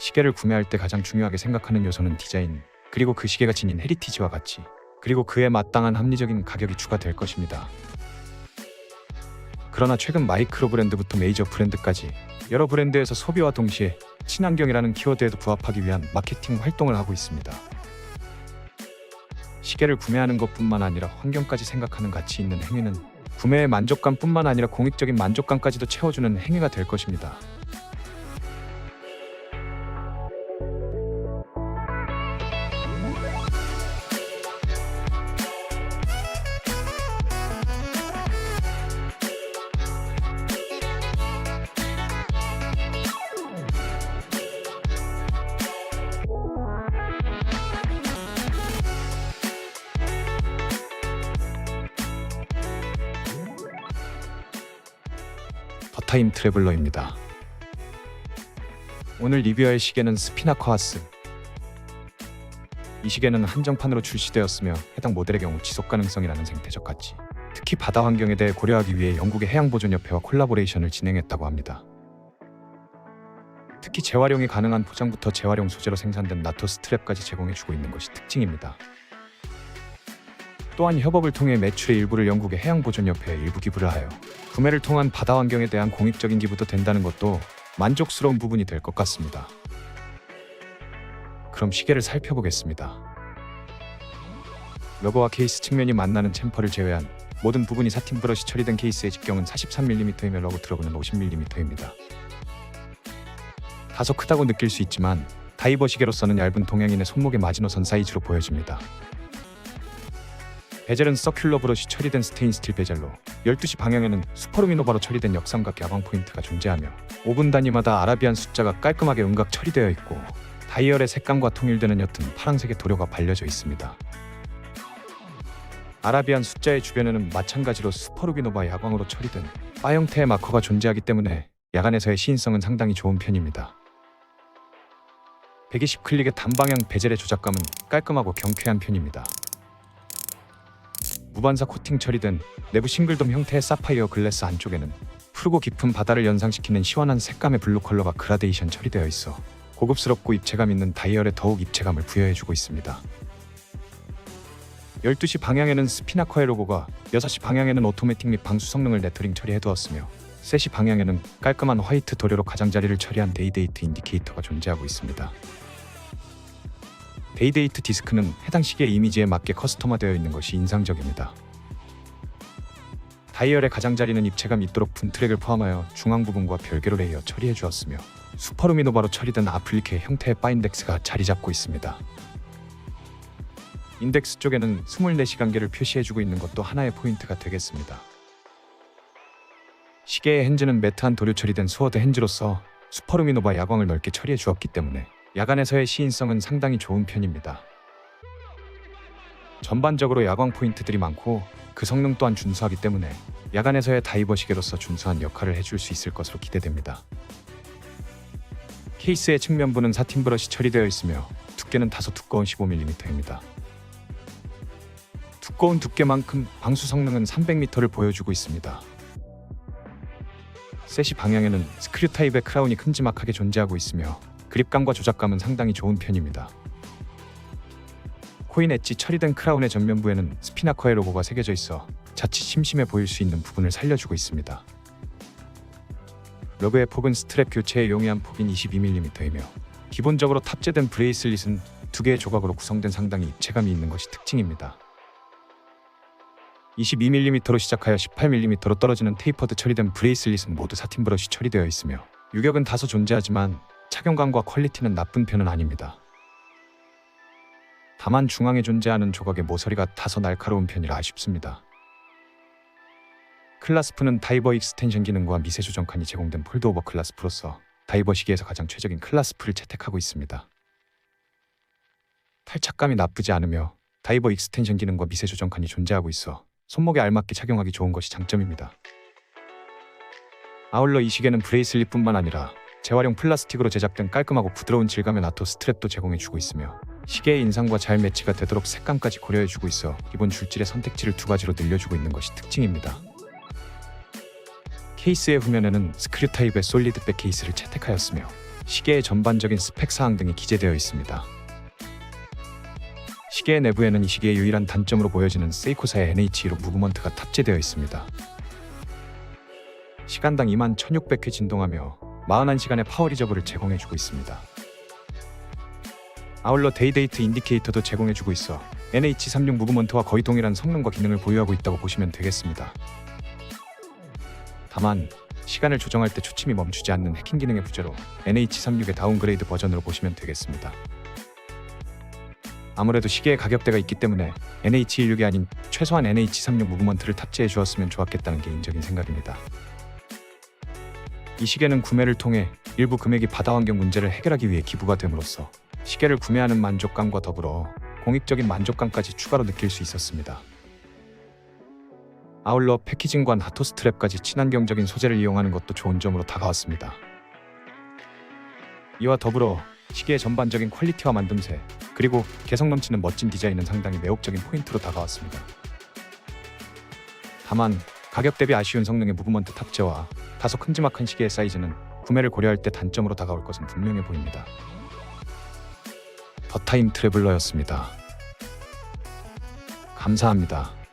시계를 구매할 때 가장 중요하게 생각하는 요소는 디자인, 그리고 그 시계가 지닌 헤리티지와 가치, 그리고 그에 마땅한 합리적인 가격이 추가될 것입니다. 그러나 최근 마이크로 브랜드부터 메이저 브랜드까지 여러 브랜드에서 소비와 동시에 친환경이라는 키워드에도 부합하기 위한 마케팅 활동을 하고 있습니다. 시계를 구매하는 것뿐만 아니라 환경까지 생각하는 가치 있는 행위는 구매의 만족감뿐만 아니라 공익적인 만족감까지도 채워주는 행위가 될 것입니다. 더타임 트래블러입니다. 오늘 리뷰할 시계는 스피나커하스. 이 시계는 한정판으로 출시되었으며 해당 모델의 경우 지속 가능성이라는 생태적 가치, 특히 바다 환경에 대해 고려하기 위해 영국의 해양보존협회와 콜라보레이션을 진행했다고 합니다. 특히 재활용이 가능한 포장부터 재활용 소재로 생산된 나토 스트랩까지 제공해주고 있는 것이 특징입니다. 또한 협업을 통해 매출의 일부를 영국의 해양보존협회에 일부 기부를 하여 구매를 통한 바다 환경에 대한 공익적인 기부도 된다는 것도 만족스러운 부분이 될 것 같습니다. 그럼 시계를 살펴보겠습니다. 로고와 케이스 측면이 만나는 챔퍼를 제외한 모든 부분이 사틴 브러쉬 처리된 케이스의 직경은 43mm이며 로고 트러블은 50mm입니다. 다소 크다고 느낄 수 있지만 다이버 시계로서는 얇은 동양인의 손목의 마지노선 사이즈로 보여집니다. 베젤은 서큘러 브러쉬 처리된 스테인 스틸 베젤로 12시 방향에는 슈퍼루미노바로 처리된 역삼각 야광 포인트가 존재하며 5분 단위마다 아라비안 숫자가 깔끔하게 음각 처리되어 있고 다이얼의 색감과 통일되는 옅은 파란색의 도료가 발려져 있습니다. 아라비안 숫자의 주변에는 마찬가지로 슈퍼루미노바 야광으로 처리된 바 형태의 마커가 존재하기 때문에 야간에서의 시인성은 상당히 좋은 편입니다. 120 클릭의 단방향 베젤의 조작감은 깔끔하고 경쾌한 편입니다. 무반사 코팅 처리된 내부 싱글돔 형태의 사파이어 글래스 안쪽에는 푸르고 깊은 바다를 연상시키는 시원한 색감의 블루 컬러가 그라데이션 처리되어 있어 고급스럽고 입체감 있는 다이얼에 더욱 입체감을 부여해주고 있습니다. 12시 방향에는 스피나커의 로고가, 6시 방향에는 오토매틱 및 방수 성능을 레터링 처리해두었으며 3시 방향에는 깔끔한 화이트 도료로 가장자리를 처리한 데이데이트 인디케이터가 존재하고 있습니다. 데이데이트 디스크는 해당 시계의 이미지에 맞게 커스터마되어 있는 것이 인상적입니다. 다이얼의 가장자리는 입체감 있도록 분트랙을 포함하여 중앙 부분과 별개로 레이어 처리해 주었으며 슈퍼루미노바로 처리된 아플리케 형태의 바 인덱스가 자리 잡고 있습니다. 인덱스 쪽에는 24시간계를 표시해주고 있는 것도 하나의 포인트가 되겠습니다. 시계의 핸즈는 매트한 도료 처리된 스워드 핸즈로서 슈퍼루미노바 야광을 넓게 처리해 주었기 때문에 야간에서의 시인성은 상당히 좋은 편입니다. 전반적으로 야광 포인트들이 많고 그 성능 또한 준수하기 때문에 야간에서의 다이버 시계로서 준수한 역할을 해줄 수 있을 것으로 기대됩니다. 케이스의 측면부는 사틴 브러쉬 처리되어 있으며 두께는 다소 두꺼운 15mm입니다. 두꺼운 두께만큼 방수 성능은 300m를 보여주고 있습니다. 셋이 방향에는 스크류 타입의 크라운이 큼지막하게 존재하고 있으며 그립감과 조작감은 상당히 좋은 편입니다. 코인 엣지 처리된 크라운의 전면부에는 스피나커의 로고가 새겨져 있어 자칫 심심해 보일 수 있는 부분을 살려주고 있습니다. 로고의 폭은 스트랩 교체에 용이한 폭인 22mm이며 기본적으로 탑재된 브레이슬릿은 2개의 조각으로 구성된 상당히 입체감이 있는 것이 특징입니다. 22mm로 시작하여 18mm로 떨어지는 테이퍼드 처리된 브레이슬릿은 모두 사틴 브러쉬 처리되어 있으며 유격은 다소 존재하지만 착용감과 퀄리티는 나쁜 편은 아닙니다. 다만 중앙에 존재하는 조각의 모서리가 다소 날카로운 편이라 아쉽습니다. 클라스프는 다이버 익스텐션 기능과 미세 조정칸이 제공된 폴드오버 클라스프로서 다이버 시계에서 가장 최적인 클라스프를 채택하고 있습니다. 탈착감이 나쁘지 않으며 다이버 익스텐션 기능과 미세 조정칸이 존재하고 있어 손목에 알맞게 착용하기 좋은 것이 장점입니다. 아울러 이 시계는 브레이슬릿뿐만 아니라 재활용 플라스틱으로 제작된 깔끔하고 부드러운 질감의 나토 스트랩도 제공해주고 있으며 시계의 인상과 잘 매치가 되도록 색감까지 고려해주고 있어 기본 줄질의 선택지를 2가지로 늘려주고 있는 것이 특징입니다. 케이스의 후면에는 스크류 타입의 솔리드백 케이스를 채택하였으며 시계의 전반적인 스펙 사항 등이 기재되어 있습니다. 시계 내부에는 이 시계의 유일한 단점으로 보여지는 세이코사의 NH2로 무브먼트가 탑재되어 있습니다. 시간당 21,600회 진동하며 41시간의 파워 리저브를 제공해주고 있습니다. 아울러 데이데이트 인디케이터도 제공해주고 있어 NH36 무브먼트와 거의 동일한 성능과 기능을 보유하고 있다고 보시면 되겠습니다. 다만 시간을 조정할 때 초침이 멈추지 않는 해킹 기능의 부재로 NH36의 다운그레이드 버전으로 보시면 되겠습니다. 아무래도 시계의 가격대가 있기 때문에 NH16이 아닌 최소한 NH36 무브먼트를 탑재해 주었으면 좋았겠다는 개인적인 생각입니다. 이 시계는 구매를 통해 일부 금액이 바다 환경 문제를 해결하기 위해 기부가 됨으로써 시계를 구매하는 만족감과 더불어 공익적인 만족감까지 추가로 느낄 수 있었습니다. 아울러 패키징과 하토 스트랩까지 친환경적인 소재를 이용하는 것도 좋은 점으로 다가왔습니다. 이와 더불어 시계의 전반적인 퀄리티와 만듦새, 그리고 개성 넘치는 멋진 디자인은 상당히 매혹적인 포인트로 다가왔습니다. 다만 가격 대비 아쉬운 성능의 무브먼트 탑재와 다소 큼지막한 시계의 사이즈는 구매를 고려할 때 단점으로 다가올 것은 분명해 보입니다. 더 타임 트래블러였습니다. 감사합니다.